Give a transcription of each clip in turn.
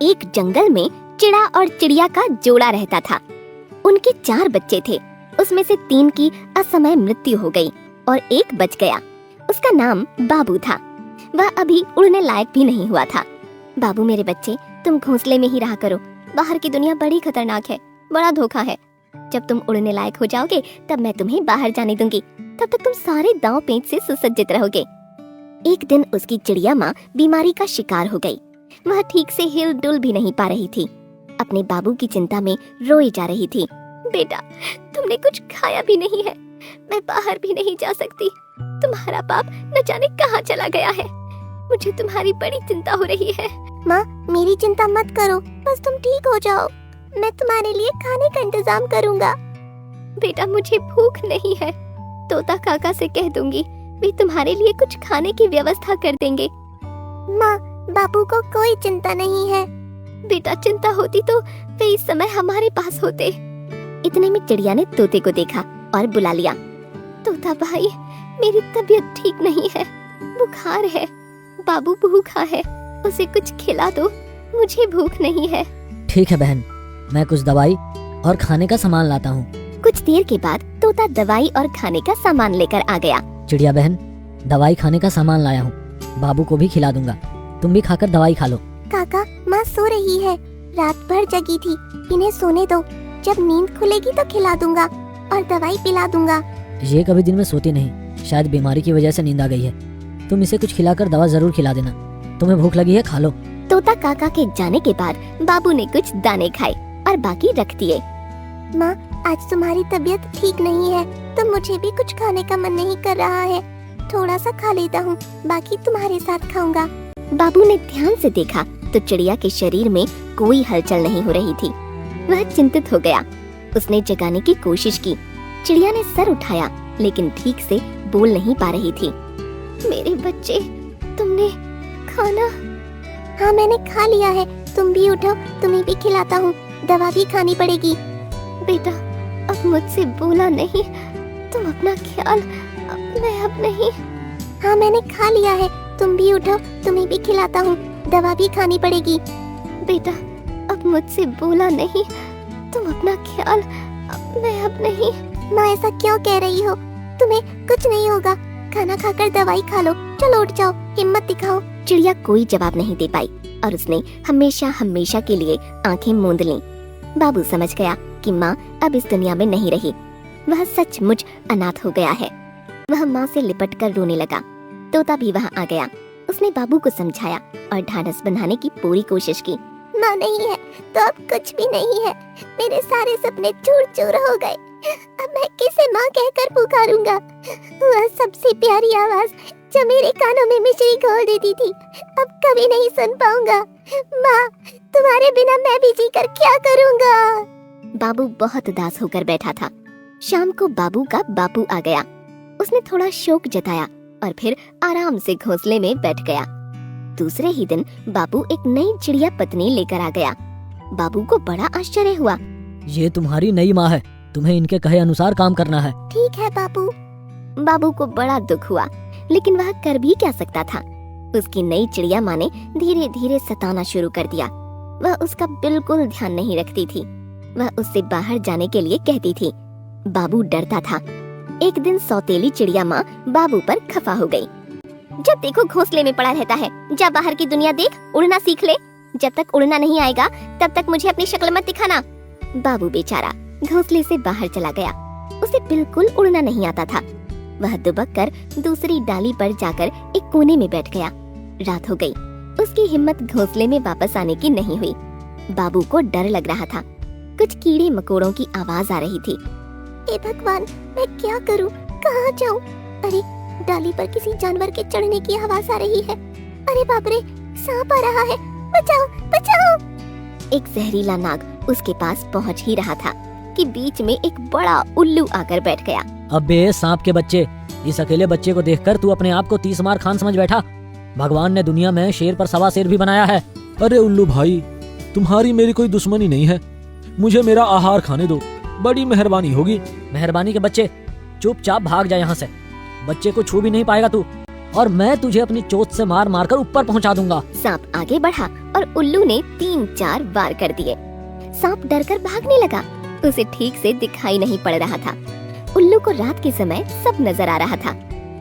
एक जंगल में चिड़ा और चिड़िया का जोड़ा रहता था। उनके 4 बच्चे थे, उसमें से 3 की असमय मृत्यु हो गई और एक बच गया। उसका नाम बाबू था। वह अभी उड़ने लायक भी नहीं हुआ था। बाबू मेरे बच्चे, तुम घोंसले में ही रहा करो, बाहर की दुनिया बड़ी खतरनाक है, बड़ा धोखा है। जब तुम उड़ने लायक हो जाओगे तब मैं तुम्हें बाहर जाने दूंगी, तब तक तुम सारे दांव पेंच से सुसज्जित रहोगे। एक दिन उसकी चिड़िया माँ बीमारी का शिकार हो गई। वह ठीक से हिल डुल भी नहीं पा रही थी। अपने बाबू की चिंता में रोई जा रही थी। बेटा, तुमने कुछ खाया भी नहीं है, मैं बाहर भी नहीं जा सकती। तुम्हारा बाप न जाने कहाँ चला गया है। मुझे तुम्हारी बड़ी चिंता हो रही है। माँ, मेरी चिंता मत करो, बस तुम ठीक हो जाओ। मैं तुम्हारे लिए खाने का इंतजाम करूँगा। बेटा, मुझे भूख नहीं है। तोता काका से कह दूंगी, वे तुम्हारे लिए कुछ खाने की व्यवस्था कर देंगे। माँ, बाबू को कोई चिंता नहीं है। बेटा, चिंता होती तो वे इस समय हमारे पास होते। इतने में चिड़िया ने तोते को देखा और बुला लिया। तोता भाई, मेरी तबीयत ठीक नहीं है, बुखार है, बाबू भूखा है, उसे कुछ खिला दो, मुझे भूख नहीं है। ठीक है बहन, मैं कुछ दवाई और खाने का सामान लाता हूँ। कुछ देर के बाद तोता दवाई और खाने का सामान लेकर आ गया। चिड़िया बहन, दवाई खाने का सामान लाया हूँ, बाबू को भी खिला दूंगा, तुम भी खाकर दवाई खा लो। काका, माँ सो रही है, रात भर जगी थी, इन्हें सोने दो, जब नींद खुलेगी तो खिला दूंगा और दवाई पिला दूंगा। ये कभी दिन में सोती नहीं, शायद बीमारी की वजह से नींद आ गई है। तुम इसे कुछ खिलाकर दवा जरूर खिला देना, तुम्हें भूख लगी है, खा लो। तोता काका के जाने के बाद बाबू ने कुछ दाने खाए और बाकी रख दिए। माँ, आज तुम्हारी तबीयत ठीक नहीं है, तो मुझे भी कुछ खाने का मन नहीं कर रहा है। थोड़ा सा खा लेता हूँ, बाकी तुम्हारे साथ खाऊंगा। बाबू ने ध्यान से देखा तो चिड़िया के शरीर में कोई हलचल नहीं हो रही थी। वह चिंतित हो गया। उसने जगाने की कोशिश की। चिड़िया ने सर उठाया लेकिन ठीक से बोल नहीं पा रही थी। मेरे बच्चे, तुमने खाना? हाँ, मैंने खा लिया है, तुम भी उठो, तुम्हें भी खिलाता हूँ, दवा भी खानी पड़ेगी। बेटा, अब मुझसे बोला नहीं, तुम अपना ख्याल। मैं अब नहीं। हाँ, मैंने खा लिया है, तुम भी उठो, तुम्हें भी खिलाता हूँ, दवा भी खानी पड़ेगी। बेटा, अब मुझसे बोला नहीं, तुम अपना ख्याल। मैं अब नहीं। माँ, ऐसा क्यों कह रही हो? तुम्हें कुछ नहीं होगा, खाना खाकर दवाई खा लो, चलो उठ जाओ, हिम्मत दिखाओ। चिड़िया कोई जवाब नहीं दे पाई और उसने हमेशा हमेशा के लिए आंखें मूंद लीं। बाबू समझ गया कि माँ अब इस दुनिया में नहीं रही। वह सचमुच अनाथ हो गया है। वह माँ से लिपटकर रोने लगा। तोता भी वहाँ आ गया। उसने बाबू को समझाया और ढाढ़स बंधाने की पूरी कोशिश की। माँ नहीं है तो अब कुछ भी नहीं है, मेरे सारे सपने चूर चूर हो गए। अब मैं किसे माँ कहकर पुकारूंगा? वह सबसे प्यारी आवाज जो मेरे कानों में मिश्री घोल देती थी, अब कभी नहीं सुन पाऊंगा। माँ, तुम्हारे बिना मैं भी जीकर क्या करूंगा? बाबू बहुत उदास होकर बैठा था। शाम को बाबू का बापू आ गया। उसने थोड़ा शोक जताया और फिर आराम से घोंसले में बैठ गया। दूसरे ही दिन बाबू एक नई चिड़िया पत्नी लेकर आ गया। बाबू को बड़ा आश्चर्य हुआ। ये तुम्हारी नई माँ है, तुम्हें इनके कहे अनुसार काम करना है। ठीक है बाबू। बाबू को बड़ा दुख हुआ, लेकिन वह कर भी क्या सकता था। उसकी नई चिड़िया माँ ने धीरे धीरे सताना शुरू कर दिया। वह उसका बिल्कुल ध्यान नहीं रखती थी। वह उससे बाहर जाने के लिए कहती थी। बाबू डरता था। एक दिन सौतेली चिड़िया माँ बाबू पर खफा हो गई। जब देखो घोंसले में पड़ा रहता है, जा बाहर की दुनिया देख, उड़ना सीख ले। जब तक उड़ना नहीं आएगा तब तक मुझे अपनी शक्ल मत दिखाना। बाबू बेचारा घोंसले से बाहर चला गया। उसे बिल्कुल उड़ना नहीं आता था। वह दुबक कर दूसरी डाली पर जाकर एक कोने में बैठ गया। रात हो गई। उसकी हिम्मत घोंसले में वापस आने की नहीं हुई। बाबू को डर लग रहा था। कुछ कीड़े मकोड़ों की आवाज आ रही थी। हे भगवान, मैं क्या करूं? कहाँ जाऊं? अरे, डाली पर किसी जानवर के चढ़ने की आवाज आ रही है। अरे बाप रे, सांप आ रहा है, बचाओ बचाओ। एक जहरीला नाग उसके पास पहुंच ही रहा था कि बीच में एक बड़ा उल्लू आकर बैठ गया। अबे सांप के बच्चे, इस अकेले बच्चे को देखकर तू अपने आप को 30 मार खान समझ बैठा। भगवान ने दुनिया में शेर पर सवा शेर भी बनाया है। अरे उल्लू भाई, तुम्हारी मेरी कोई दुश्मनी नहीं है, मुझे मेरा आहार खाने दो, बड़ी मेहरबानी होगी। मेहरबानी के बच्चे, चुपचाप भाग जा यहाँ से। बच्चे को छू भी नहीं पाएगा तू। और मैं तुझे अपनी चोंच से मार मार कर ऊपर पहुंचा दूंगा। सांप आगे बढ़ा और उल्लू ने 3-4 वार कर दिए। सांप डरकर भागने लगा। उसे ठीक से दिखाई नहीं पड़ रहा था। उल्लू को रात के समय सब नजर आ रहा था।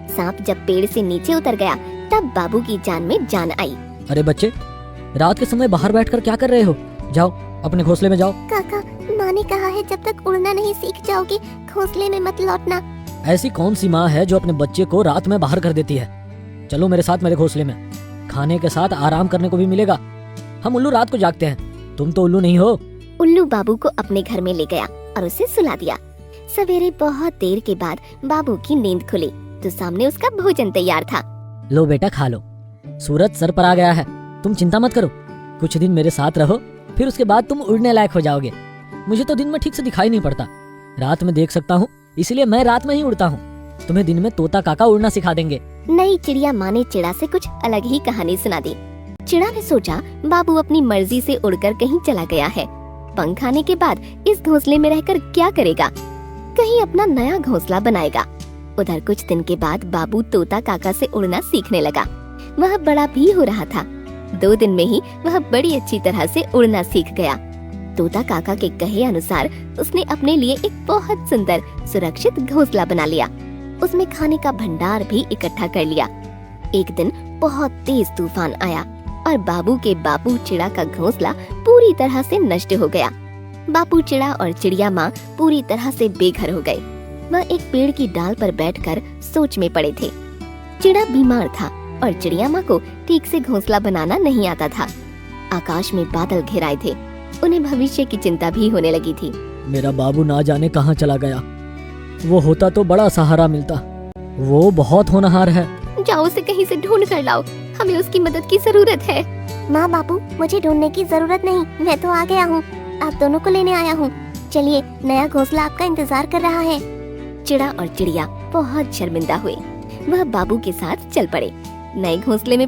सांप जब पेड़ से नीचे उतर गया तब बाबू की जान में जान आई। अरे बच्चे, रात के समय बाहर बैठकर क्या कर रहे हो? जाओ अपने घोंसले में जाओ। काका, माँ ने कहा है जब तक उड़ना नहीं सीख जाओगे घोंसले में मत लौटना। ऐसी कौन सी माँ है जो अपने बच्चे को रात में बाहर कर देती है? चलो मेरे साथ मेरे घोंसले में, खाने के साथ आराम करने को भी मिलेगा। हम उल्लू रात को जागते हैं, तुम तो उल्लू नहीं हो। उल्लू बाबू को अपने घर में ले गया और उसे सुला दिया। सवेरे बहुत देर के बाद बाबू की नींद खुली तो सामने उसका भोजन तैयार था। लो बेटा खा लो, सूरज सर पर आ गया है, तुम चिंता मत करो। कुछ दिन मेरे साथ रहो, फिर उसके बाद तुम उड़ने लायक हो जाओगे। मुझे तो दिन में ठीक से दिखाई नहीं पड़ता, रात में देख सकता हूँ, इसलिए मैं रात में ही उड़ता हूँ। तुम्हें दिन में तोता काका उड़ना सिखा देंगे। नई चिड़िया माँ ने चिड़ा से कुछ अलग ही कहानी सुना दी। चिड़ा ने सोचा बाबू अपनी मर्जी से उड़कर कहीं चला गया है। पंख आने के बाद इस घोंसले में रहकर क्या करेगा? कहीं अपना नया घोंसला बनाएगा। उधर कुछ दिन के बाद बाबू तोता काका से उड़ना सीखने लगा। वह बड़ा भी हो रहा था। 2 दिन में ही वह बड़ी अच्छी तरह से उड़ना सीख गया। तोता काका के कहे अनुसार उसने अपने लिए एक बहुत सुंदर सुरक्षित घोंसला बना लिया। उसमें खाने का भंडार भी इकट्ठा कर लिया। एक दिन बहुत तेज तूफान आया और बाबू के बाबू चिड़ा का घोंसला पूरी तरह से नष्ट हो गया। बाबू चिड़ा और चिड़िया माँ पूरी तरह से बेघर हो गए। वह एक पेड़ की डाल पर बैठकर सोच में पड़े थे। चिड़ा बीमार था और चिड़िया माँ को ठीक से घोंसला बनाना नहीं आता था। आकाश में बादल घिराए थे। उन्हें भविष्य की चिंता भी होने लगी थी। मेरा बाबू ना जाने कहाँ चला गया। वो होता तो बड़ा सहारा मिलता। वो बहुत होनहार है। जाओ उसे कहीं से ढूंढ कर लाओ, हमें उसकी मदद की जरूरत है। माँ बाबू, मुझे ढूंढने की जरूरत नहीं, मैं तो आ गया हूँ। आप दोनों को लेने आया हूँ। चलिए, नया घोंसला आपका इंतजार कर रहा है। चिड़ा और चिड़िया बहुत शर्मिंदा हुए। वह बाबू के साथ चल पड़े। नए घोंसले में